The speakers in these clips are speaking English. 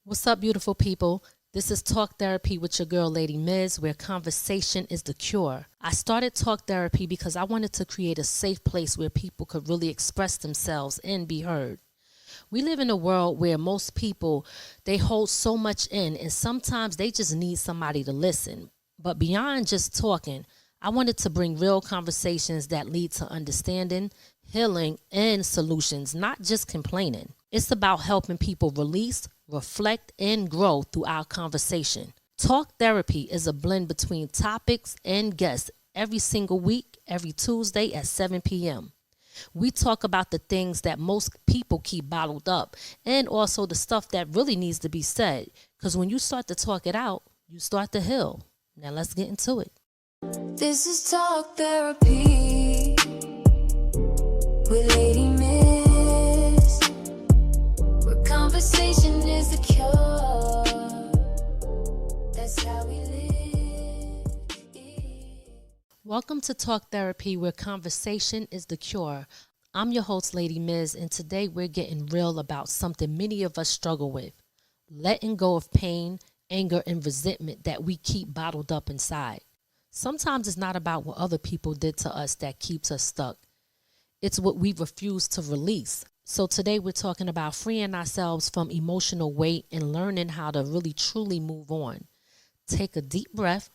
What's up, beautiful people? This is Talk Therapy with your girl, Lady Miz, where conversation is the cure. I started Talk Therapy because I wanted to create a safe place where people could really express themselves and be heard. We live in a world where most people, they hold so much in, and sometimes they just need somebody to listen. But beyond just talking, I wanted to bring real conversations that lead to understanding, healing, and solutions, not just complaining. It's about helping people release, reflect, and grow through our conversation. Talk Therapy is a blend between topics and guests every single week, every Tuesday at 7 p.m. We talk about the things that most people keep bottled up and also the stuff that really needs to be said. Because when you start to talk it out, you start to heal. Now let's get into it. This is Talk Therapy with Lady Miz, where conversation is the cure. That's how we live. Welcome to Talk Therapy, where conversation is the cure. I'm your host, Lady Miz, and today we're getting real about something many of us struggle with: letting go of pain, anger, and resentment that we keep bottled up inside. Sometimes it's not about what other people did to us that keeps us stuck. It's what we refuse to release. So today we're talking about freeing ourselves from emotional weight and learning how to really truly move on. Take a deep breath.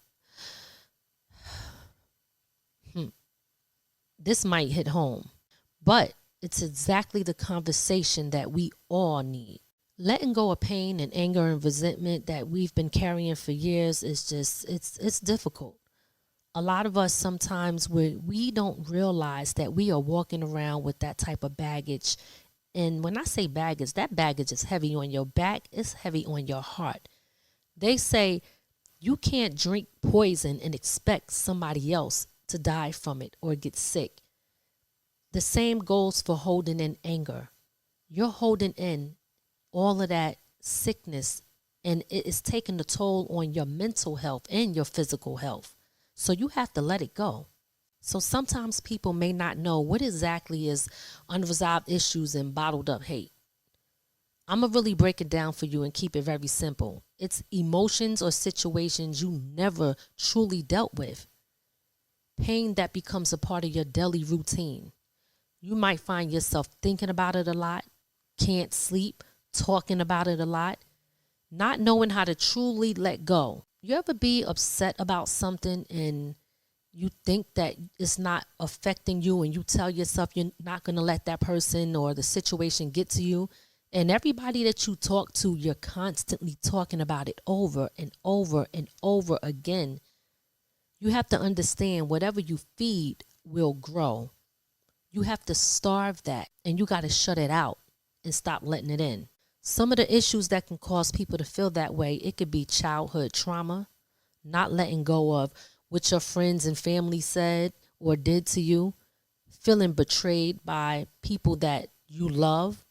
This might hit home, but it's exactly the conversation that we all need. Letting go of pain and anger and resentment that we've been carrying for years is it's difficult. A lot of us sometimes we don't realize that we are walking around with that type of baggage. And when I say baggage, that baggage is heavy on your back, it's heavy on your heart. They say you can't drink poison and expect somebody else to die from it or get sick. The same goes for holding in anger. You're holding in all of that sickness, and it is taking a toll on your mental health and your physical health. So you have to let it go. So sometimes people may not know what exactly is unresolved issues and bottled up hate. I'm going to really break it down for you and keep it very simple. It's emotions or situations you never truly dealt with. Pain that becomes a part of your daily routine. You might find yourself thinking about it a lot, can't sleep, talking about it a lot, not knowing how to truly let go. You ever be upset about something and you think that it's not affecting you, and you tell yourself you're not going to let that person or the situation get to you, and everybody that you talk to, you're constantly talking about it over and over and over again. You have to understand whatever you feed will grow. You have to starve that, and you got to shut it out and stop letting it in. Some of the issues that can cause people to feel that way, it could be childhood trauma, not letting go of what your friends and family said or did to you, feeling betrayed by people that you love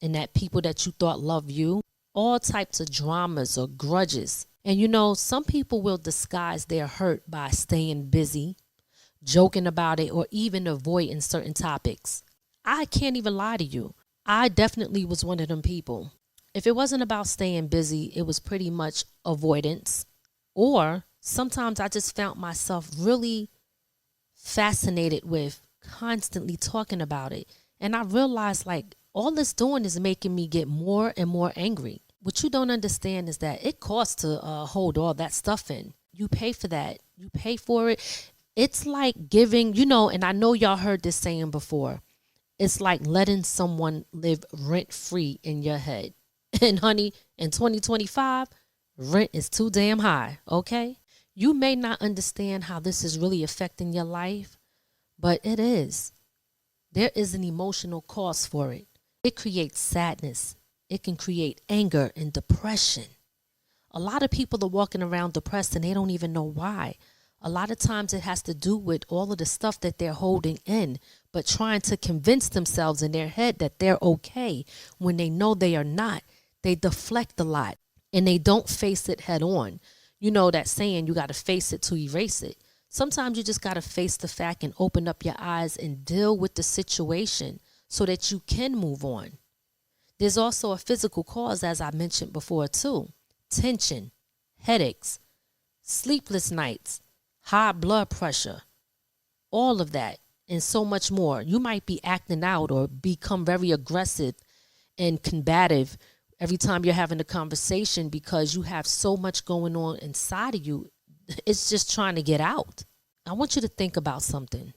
and that people that you thought loved you, all types of dramas or grudges. And some people will disguise their hurt by staying busy, joking about it, or even avoiding certain topics. I can't even lie to you. I definitely was one of them people. If it wasn't about staying busy, it was pretty much avoidance. Or sometimes I just found myself really fascinated with constantly talking about it. And I realized all it's doing is making me get more and more angry. What you don't understand is that it costs to hold all that stuff in. You pay for that. You pay for it. It's like giving, and I know y'all heard this saying before. It's like letting someone live rent-free in your head. And honey, in 2025, rent is too damn high, okay? You may not understand how this is really affecting your life, but it is. There is an emotional cost for it. It creates sadness. It can create anger and depression. A lot of people are walking around depressed and they don't even know why. A lot of times it has to do with all of the stuff that they're holding in, but trying to convince themselves in their head that they're okay when they know they are not. They deflect a lot and they don't face it head on. You know that saying, you got to face it to erase it. Sometimes you just got to face the fact and open up your eyes and deal with the situation so that you can move on. There's also a physical cause, as I mentioned before, too. Tension, headaches, sleepless nights, high blood pressure, all of that, and so much more. You might be acting out or become very aggressive and combative every time you're having a conversation because you have so much going on inside of you. It's just trying to get out. I want you to think about something.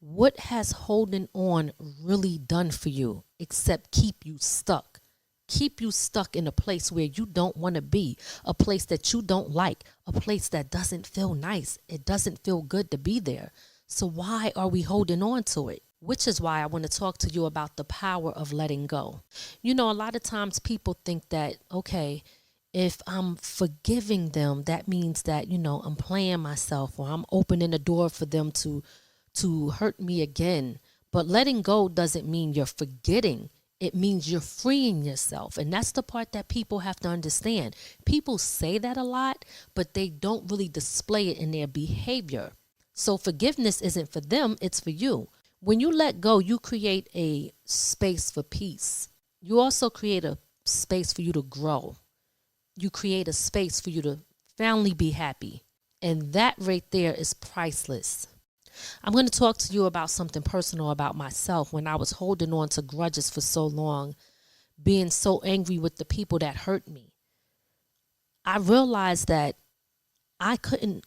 What has holding on really done for you except keep you stuck? Keep you stuck in a place where you don't want to be, a place that you don't like, a place that doesn't feel nice. It doesn't feel good to be there. So why are we holding on to it? Which is why I want to talk to you about the power of letting go. You know, a lot of times people think that, okay, if I'm forgiving them, that means that, I'm playing myself or I'm opening the door for them to hurt me again. But letting go doesn't mean you're forgetting. It means you're freeing yourself. And that's the part that people have to understand. People say that a lot, but they don't really display it in their behavior. So forgiveness isn't for them, it's for you. When you let go, you create a space for peace. You also create a space for you to grow. You create a space for you to finally be happy. And that right there is priceless. I'm going to talk to you about something personal about myself when I was holding on to grudges for so long, being so angry with the people that hurt me. I realized that I couldn't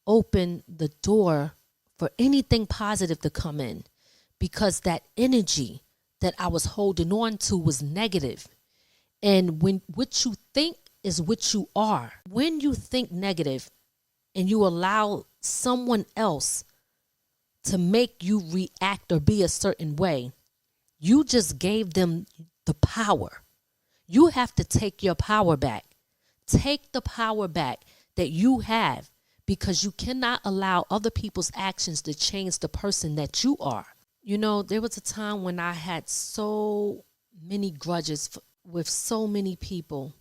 open the door for anything positive to come in because that energy that I was holding on to was negative. And when what you think is what you are. When you think negative and you allow someone else to make you react or be a certain way, you just gave them the power. You have to take your power back. Take the power back that you have, because you cannot allow other people's actions to change the person that you are. You know, there was a time when I had so many grudges with so many people,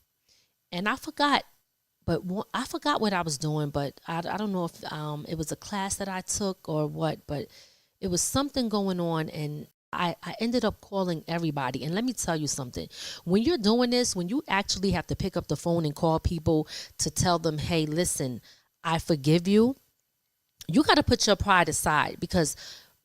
and I forgot. But I forgot what I was doing, but I don't know if it was a class that I took or what, but it was something going on, and I ended up calling everybody. And let me tell you something. When you're doing this, when you actually have to pick up the phone and call people to tell them, hey, listen, I forgive you, you got to put your pride aside, because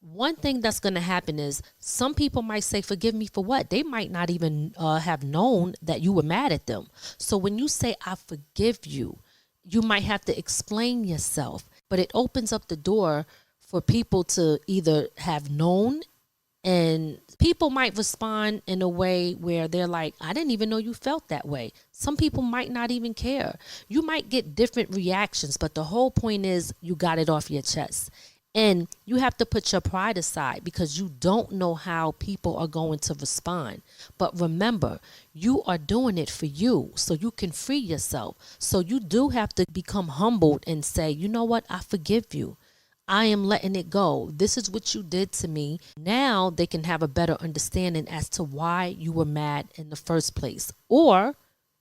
one thing that's going to happen is some people might say, forgive me for what? They might not even have known that you were mad at them. So when you say, I forgive you, you might have to explain yourself, but it opens up the door for people to either have known, and people might respond in a way where they're like, I didn't even know you felt that way. Some people might not even care. You might get different reactions, but the whole point is you got it off your chest. And you have to put your pride aside, because you don't know how people are going to respond. But remember, you are doing it for you so you can free yourself. So you do have to become humbled and say, you know what? I forgive you. I am letting it go. This is what you did to me. Now they can have a better understanding as to why you were mad in the first place. Or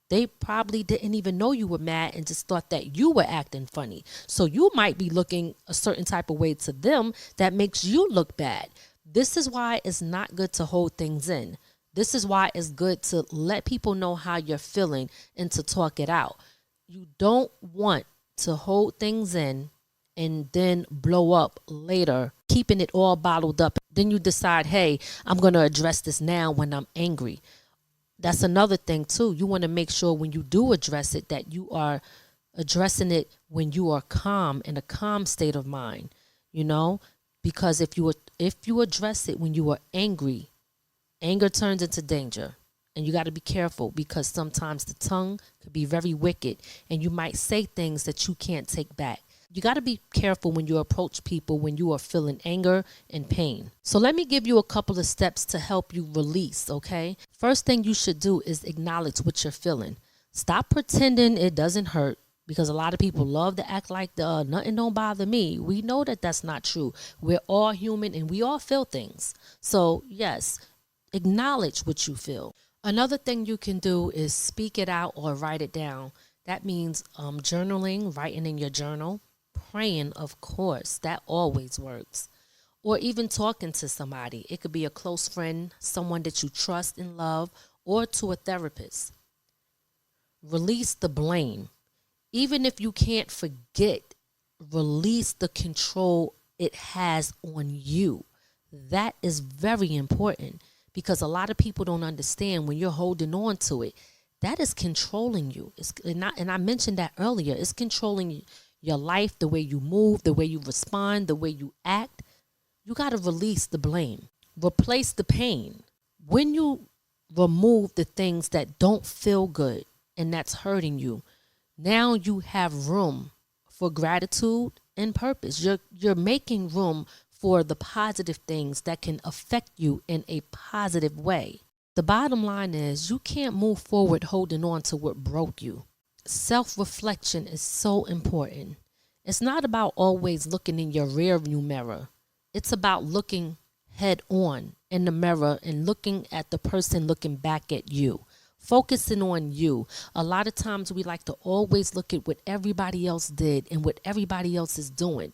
they probably didn't even know you were mad and just thought that you were acting funny. So you might be looking a certain type of way to them that makes you look bad. This is why it's not good to hold things in. This is why it's good to let people know how you're feeling and to talk it out. You don't want to hold things in and then blow up later, keeping it all bottled up. Then you decide, hey, I'm going to address this now when I'm angry. That's another thing too. You want to make sure when you do address it that you are addressing it when you are calm, in a calm state of mind, because if you address it when you are angry, anger turns into danger. And you got to be careful, because sometimes the tongue could be very wicked and you might say things that you can't take back. You got to be careful when you approach people when you are feeling anger and pain. So let me give you a couple of steps to help you release, okay? First thing you should do is acknowledge what you're feeling. Stop pretending it doesn't hurt, because a lot of people love to act like nothing don't bother me. We know that that's not true. We're all human and we all feel things. So yes, acknowledge what you feel. Another thing you can do is speak it out or write it down. That means journaling, writing in your journal. Praying, of course, that always works. Or even talking to somebody. It could be a close friend, someone that you trust and love, or to a therapist. Release the blame. Even if you can't forget, release the control it has on you. That is very important because a lot of people don't understand when you're holding on to it. That is controlling you. And I mentioned that earlier. It's controlling your life, the way you move, the way you respond, the way you act. You got to release the blame. Replace the pain. When you remove the things that don't feel good and that's hurting you, now you have room for gratitude and purpose. You're making room for the positive things that can affect you in a positive way. The bottom line is you can't move forward holding on to what broke you. Self-reflection is so important. It's not about always looking in your rearview mirror. It's about looking head on in the mirror and looking at the person looking back at you. Focusing on you. A lot of times we like to always look at what everybody else did and what everybody else is doing.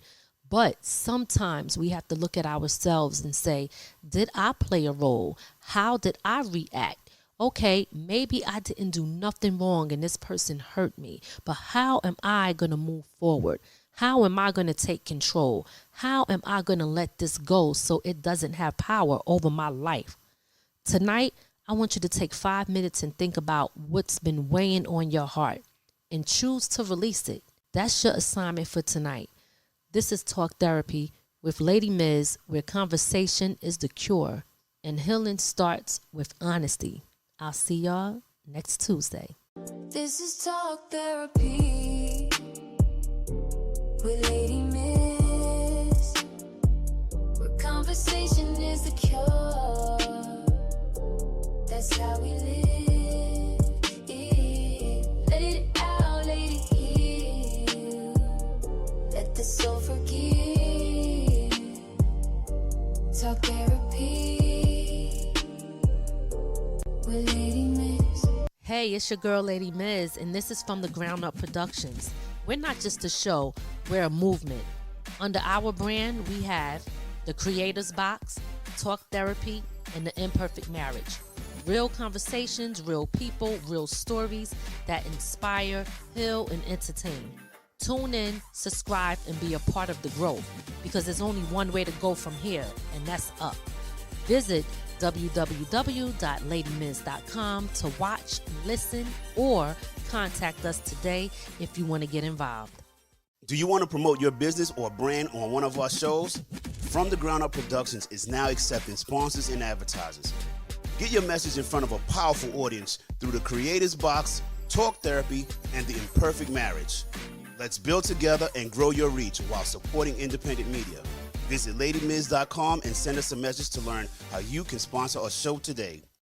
But sometimes we have to look at ourselves and say, did I play a role? How did I react? Okay, maybe I didn't do nothing wrong and this person hurt me, but how am I going to move forward? How am I going to take control? How am I going to let this go so it doesn't have power over my life? Tonight, I want you to take 5 minutes and think about what's been weighing on your heart and choose to release it. That's your assignment for tonight. This is Talk Therapy with Lady Miz, where conversation is the cure and healing starts with honesty. I'll see y'all next Tuesday. This is Talk Therapy with Lady Miz, where conversation is the cure. That's how we live. Let it out, let it heal. Let the soul forgive. Talk Therapy with Lady Miz. Hey, it's your girl Lady Miz, and this is from the Ground Up Productions. We're not just a show, we're a movement. Under our brand, we have The Creator's Box, Talk Therapy, and The Imperfect Marriage. Real conversations, real people, real stories that inspire, heal, and entertain. Tune in, subscribe, and be a part of the growth because there's only one way to go from here, and that's up. Visit www.ladymiz.com to watch, listen, or contact us today if you want to get involved. Do you want to promote your business or brand on one of our shows? From the Ground Up Productions is now accepting sponsors and advertisers. Get your message in front of a powerful audience through the Creator's Box, Talk Therapy, and The Imperfect Marriage. Let's build together and grow your reach while supporting independent media. Visit ladymiz.com and send us a message to learn how you can sponsor a show today.